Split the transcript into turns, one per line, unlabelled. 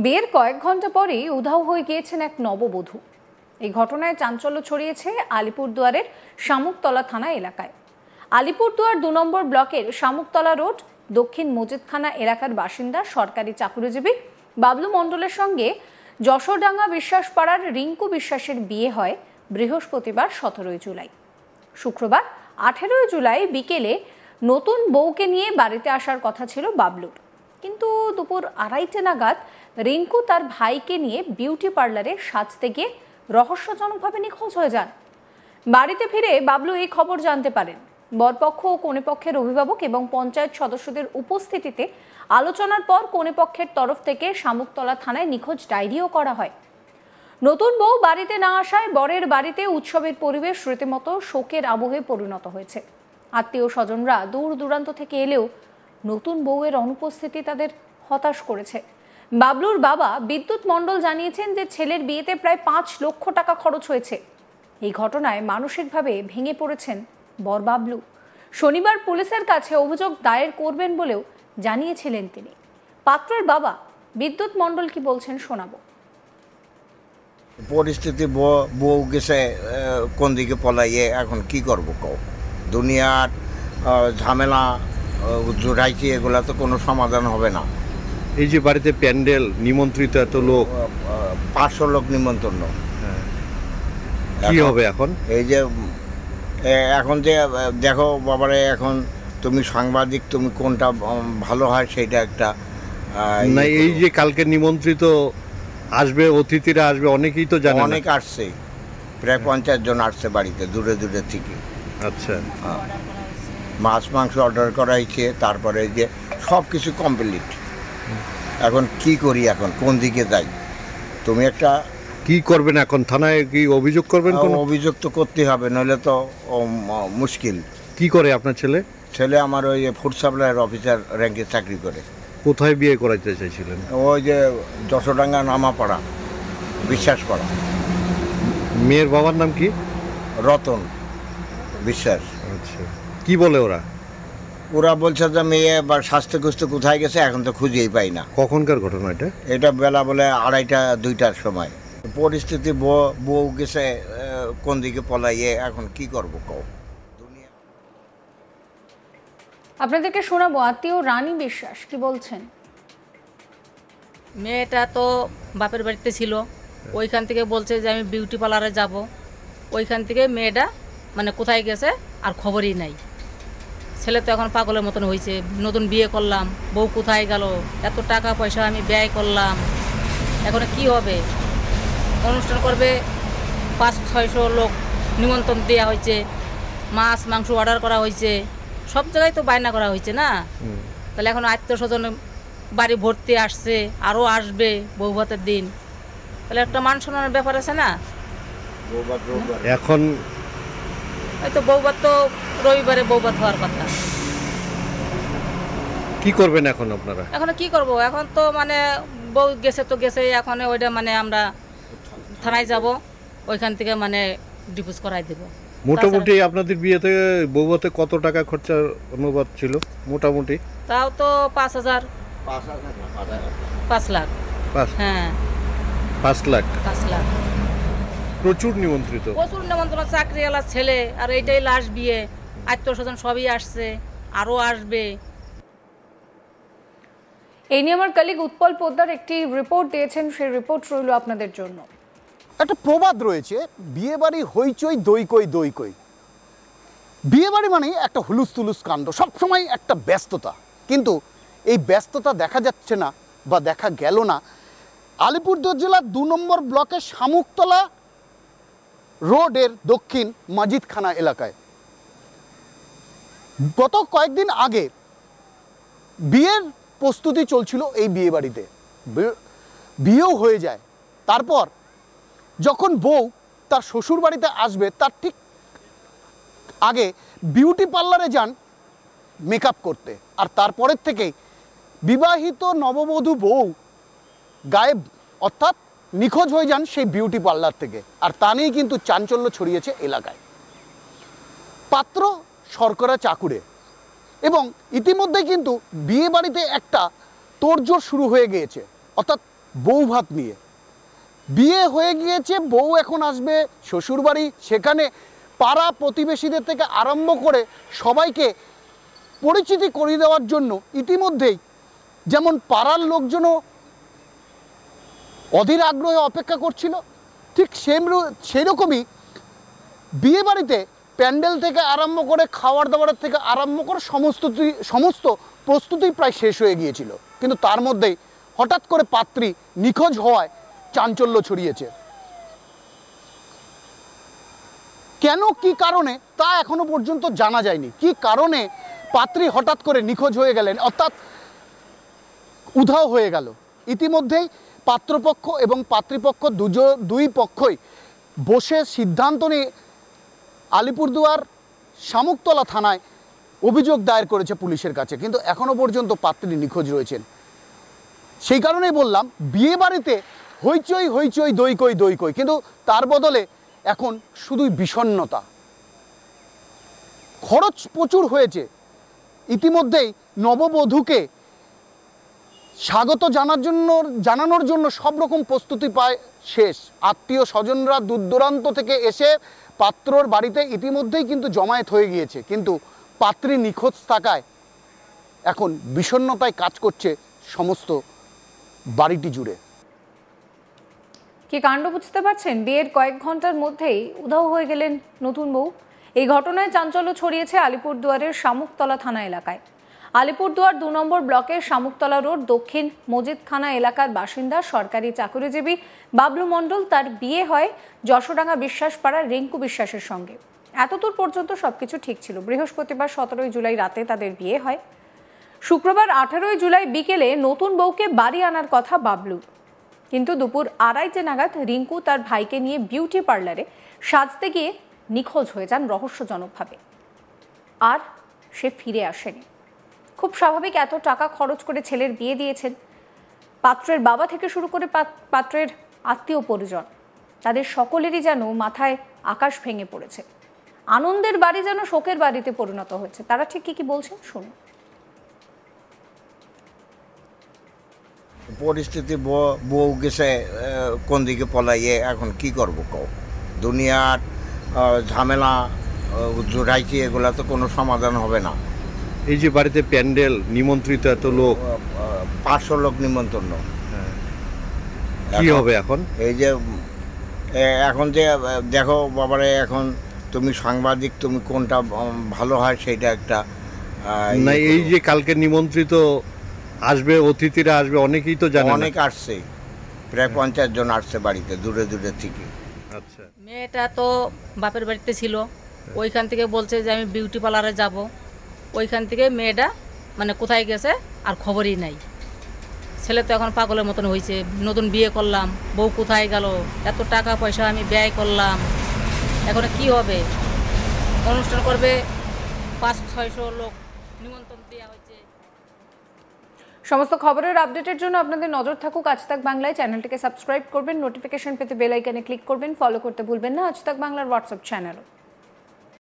বিয়ের কয়েক ঘন্টা পরেই উধাও হয়ে গিয়েছেন এক নববধূ। এই ঘটনায় চাঞ্চল্য ছড়িয়েছে আলিপুরদুয়ারের শামুকতলা থানা এলাকায়। আলিপুরদুয়ার ২ নম্বর ব্লকের শামুকতলা রোড দক্ষিণ মজিদখানা এলাকার বাসিন্দা সরকারি চাকুরিজীবী বাবলু মণ্ডলের সঙ্গে যশোরডাঙ্গা বিশ্বাসপাড়ার রিঙ্কু বিশ্বাসের বিয়ে হয় বৃহস্পতিবার ১৭ জুলাই। শুক্রবার ১৮ জুলাই বিকেলে নতুন বউকে নিয়ে বাড়িতে আসার কথা ছিল বাবলুর, কিন্তু দুপুর ২:৩০ নাগাদ রিঙ্কু তার ভাইকে নিয়ে বিউটি পার্লারে সাজতে গিয়ে রহস্যজনকভাবে নিখোঁজ হয়ে যান। বাড়িতে ফিরে বাবলু এই খবর জানতে পারেন। বরপক্ষ ও কনেপক্ষের অভিভাবক এবং পঞ্চায়েত সদস্যদের উপস্থিতিতে আলোচনার পর কনেপক্ষের তরফ থেকে শামুকতলা থানায় নিখোঁজ ডায়েরিও করা হয়। নতুন বউ বাড়িতে না আসায় বরের বাড়িতে উৎসবের পরিবেশ রীতিমতো শোকের আবহে পরিণত হয়েছে। আত্মীয় স্বজনরা দূর দূরান্ত থেকে এলেও নতুন বউয়ের অনুপস্থিতি তাদের হতাশ করেছে। বাবলুর বাবা বিদ্যুৎ মণ্ডল জানিয়েছেন যে ছেলের বিয়েতে প্রায় ৫ লক্ষ টাকা খরচ হয়েছে। এই ঘটনায় মানসিকভাবে ভেঙে পড়েছেন বর বাবলু। শনিবার পুলিশের কাছে অভিযোগ দায়ের করবেন বলেও জানিয়েছিলেন তিনি। পাত্রের বাবা বিদ্যুৎ মণ্ডল কি বলছেন শোনাবো।
পরিস্থিতি বউ গেছে কোন দিকে পলাইয়ে, এখন কি করবো কও? দুনিয়ার ঝামেলা জোড়াইছি, এগুলা তো কোনো সমাধান হবে না।
এই যে বাড়িতে প্যান্ডেল নিমন্ত্রিত এত লোক,
৫০০ লোক নিমন্ত্রণ,
কি হবে এখন?
এই যে এখন যে দেখো বাবারে, এখন তুমি সাংবাদিক, তুমি কোনটা ভালো হয় সেইটা একটা
না। এই যে কালকে নিমন্ত্রিত আসবে, অতিথিরা আসবে, অনেকেই তো জানে,
অনেক আসছে, প্রায় ৫০ জন আসছে বাড়িতে দূরে দূরে থেকে।
আচ্ছা,
মাছ মাংস অর্ডার করা হয়েছে, তারপরে যে সব কিছু কমপ্লিট। এখন কি করি, এখন কোন দিকে যাই? তুমি একটা
কি করবেন এখন? থানায় কি অভিযোগ করবেন? কোন
অভিযোগ তো করতে হবে, নইলে তো মুশকিল।
কি করে আপনার ছেলে?
ছেলে আমার ওই ফুড সাপ্লাইয়ের অফিসার র্যাঙ্কে চাকরি করে।
কোথায় বিয়ে করাইতে চাইছিলেন?
ওই যে যশোরডাঙ্গা নামাপাড়া বিশ্বাসপাড়া।
মেয়ের বাবার নাম কি?
রতন বিশ্বাস।
আচ্ছা, কি বলে ওরা?
ওরা বলছে যে মেয়ে বা স্বাস্থ্য কুস্থ কোথায় গেছে, এখন তো খুঁজেই পাই না।
কখনকার ঘটনা এটা?
এটা বেলা বলে ২:৩০ ২টার সময়। পরিস্থিতি বউ গেছে কোন দিকে পলাইয়ে, এখন কি করবো কও?
আপনাদেরকে শোনাবো আত্মীয় রানী বিশ্বাস কি বলছেন।
মেয়েটা তো বাপের বাড়িতে ছিল, ওইখান থেকে বলছে যে আমি বিউটি পার্লারে যাব। ওইখান থেকে মেয়েটা মানে কোথায় গেছে আর খবরই নাই। ছেলে তো এখন পাগলের মতন হয়েছে, নতুন বিয়ে করলাম, বউ কোথায় গেল, এত টাকা পয়সা আমি ব্যয় করলাম, এখন কি হবে? অনুষ্ঠান করবে, ৫০০-৬০০ লোক নিমন্ত্রণ দেওয়া হয়েছে, মাছ মাংস অর্ডার করা হয়েছে, সব জায়গায় তো বায়না করা হয়েছে না। তাহলে এখন আত্মীয় স্বজন বাড়ি ভর্তি আসছে, আরও আসবে বউ ভাতের দিন, তাহলে একটা মান সম্মানের ব্যাপার আছে না।
এখন
হয়তো বউভাত তো রবিবারে বউভাত হওয়ার কথা।
কি করবেন এখন আপনারা?
এখন কি করব? এখন তো মানে বউ গেছে তো গেছে, এখন ওইটা মানে আমরা থানায় যাব, ওইখান থেকে মানে ডিপোজ করাই দেব।
মোটামুটি আপনাদের বিয়েতে বউভাতে কত টাকা খরচার অনুবাদ ছিল মোটামুটি?
তাও তো ৫,০০০, ৫ লাখ। হ্যাঁ,
৫ লাখ।
৫ লাখ।
প্রচুর নিমন্ত্রিত,
প্রচুর নিমন্ত্রণ, চাকরিওয়ালা ছেলে, আর এইটাই লাস্ট বিয়ে, আত্মীয় স্বজন সবই আসছে, আরও আসবে।
এই নিয়ে আমার কলিগ উৎপল পোদ্দার একটি রিপোর্ট দিয়েছেন, সেই রিপোর্ট রইল আপনাদের জন্য।
একটা প্রবাদ রয়েছে, বিয়ে বাড়ি হইচই দই কই দই কই। বিয়ে বাড়ি মানে একটা হুলুস তুলুস কাণ্ড, সবসময় একটা ব্যস্ততা, কিন্তু এই ব্যস্ততা দেখা যাচ্ছে না বা দেখা গেল না আলিপুরদুয়ার জেলার ২ নম্বর ব্লকের শামুকতলা রোডের দক্ষিণ মজিদখানা এলাকায়। গত কয়েকদিন আগে বিয়ের প্রস্তুতি চলছিল এই বিয়ে বাড়িতে, বিয়েও হয়ে যায়। তারপর যখন বউ তার শ্বশুর বাড়িতে আসবে, তার ঠিক আগে বিউটি পার্লারে যান মেকআপ করতে, আর তারপরের থেকেই বিবাহিত নববধূ বউ গায়েব, অর্থাৎ নিখোঁজ হয়ে যান সেই বিউটি পার্লার থেকে। আর তা নিয়েই কিন্তু চাঞ্চল্য ছড়িয়েছে এলাকায়। পাত্র শর্করা চাকুরে, এবং ইতিমধ্যে কিন্তু বিয়ে বাড়িতে একটা তোড়জোড় শুরু হয়ে গিয়েছে, অর্থাৎ বউ ভাত নিয়ে। বিয়ে হয়ে গিয়েছে, বউ এখন আসবে শ্বশুরবাড়ি, সেখানে পাড়া প্রতিবেশীদের থেকে আরম্ভ করে সবাইকে পরিচিতি করিয়ে দেওয়ার জন্য ইতিমধ্যেই যেমন পাড়ার লোকজনও অধীর আগ্রহে অপেক্ষা করছিল, ঠিক সেরকমই বিয়ে বাড়িতে প্যান্ডেল থেকে আরম্ভ করে খাওয়ার দাওয়ারের থেকে আরম্ভ করে সমস্ত প্রস্তুতি প্রায় শেষ হয়ে গিয়েছিল। কিন্তু তার মধ্যেই হঠাৎ করে পাত্রী নিখোঁজ হওয়ায় চাঞ্চল্য ছড়িয়েছে। কেন, কি কারণে তা এখনো পর্যন্ত জানা যায়নি। কি কারণে পাত্রী হঠাৎ করে নিখোঁজ হয়ে গেলেন, অর্থাৎ উধাও হয়ে গেল। ইতিমধ্যেই পাত্রপক্ষ এবং পাত্রীপক্ষ দুই পক্ষই বসে সিদ্ধান্ত নিয়ে আলিপুরদুয়ার শামুকতলা থানায় অভিযোগ দায়ের করেছে পুলিশের কাছে, কিন্তু এখনো পর্যন্ত পাত্রী নিখোঁজ রয়েছেন। সেই কারণেই বললাম, বিয়ে বাড়িতে হইচই হইচই দই কই, কিন্তু তার বদলে এখন শুধুই বিষণ্ণতা। খরচ প্রচুর হয়েছে। ইতিমধ্যেই নববধূকে স্বাগত জানানোর জন্য সব রকম প্রস্তুতি পায় শেষ। আত্মীয় স্বজনরা দূর দূরান্ত থেকে এসে পাত্রর বাড়িতে ইতিমধ্যেই কিন্তু জমায়েত হয়ে গিয়েছে, কিন্তু পাত্রী নিখোঁজ থাকায় এখন বিষণ্ণতায় কাজ করছে সমস্ত বাড়িটি জুড়ে।
কি কাণ্ড বুঝতে পারছেন? বিয়ের কয়েক ঘন্টার মধ্যেই উধাও হয়ে গেলেন নতুন বউ। এই ঘটনায় চাঞ্চল্য ছড়িয়েছে আলিপুরদুয়ারের শামুকতলা থানা এলাকায়। আলিপুরদুয়ার 2 নম্বর ব্লকের শামুকতলা রোড দক্ষিণ মজিদখানা এলাকার বাসিন্দা সরকারি চাকুরিজীবী বাবলু মণ্ডল, তার বিয়ে হয় যশোডাঙ্গা বিশ্বাসপাড়ার রিঙ্কু বিশ্বাসের সঙ্গে। এতদূর পর্যন্ত সবকিছু ঠিক ছিল। বৃহস্পতিবার 17 জুলাই রাতে তাদের বিয়ে হয়। শুক্রবার 18 জুলাই বিকেলে নতুন বউকে বাড়ি আনার কথা বাবলুর, কিন্তু দুপুর 2:30 নাগাদ রিঙ্কু তার ভাইকে নিয়ে বিউটি পার্লারে সাজতে গিয়ে নিখোঁজ হয়ে যান রহস্যজনকভাবে। আর সে ফিরে আসেনি। খুব স্বাভাবিক, এত টাকা খরচ করে ছেলের বিয়ে দিয়েছেন। পাত্রের বাবা থেকে শুরু করে পাত্রের আত্মীয় পরিজন, তাদের সকলেরই যেন মাথায় আকাশ ভেঙে পড়েছে। আনন্দের বাড়ি যেন শোকের বাড়িতে পরিণত হয়েছে। তারা ঠিক কি বলছেন শুনুন।
পরিস্থিতি, বউ গেছে কোন দিকে পলাইয়ে, এখন কি করব কও? দুনিয়ার ঝামেলা জোড়াইছি, এগুলা তো কোনো সমাধান হবে না।
এই যে বাড়িতে প্যান্ডেল, নিমন্ত্রিত এত লোক,
500 লোক নিমন্ত্রণ,
কি হবে এখন?
এই যে এখন যে দেখো বাবারে, এখন তুমি সাংবাদিক, তুমি কোনটা ভালো হয় সেইটা একটা
না। এই যে কালকে নিমন্ত্রিত আসবে, অতিথিরা আসবে, অনেকেই তো জানে,
অনেক আসছে, প্রায় 50 জন আসছে বাড়িতে দূরে দূরে থেকে।
আচ্ছা,
মেয়েটা তো বাপের বাড়িতে ছিল, ওইখান থেকে বলছে যে আমি বিউটি পার্লারে যাব। ওইখান থেকে মেয়েটা মানে কোথায় গেছে আর খবরই নাই। ছেলে তো এখন পাগলের মতন হয়েছে। নতুন বিয়ে করলাম, বউ কোথায় গেল, এত টাকা পয়সা আমি ব্যয় করলাম, এখন কি হবে? অনুষ্ঠান করবে, 500-600 লোক নিমন্ত্রণ দেওয়া হয়েছে।
সমস্ত খবরের আপডেটের জন্য আপনাদের নজর থাকুক আজ তাক বাংলায়। চ্যানেলটিকে সাবস্ক্রাইব করবেন, নোটিফিকেশন পেতে বেল আইকনে ক্লিক করবেন, ফলো করতে ভুলবেন না আজ তাক বাংলার হোয়াটসঅ্যাপ চ্যানেলও।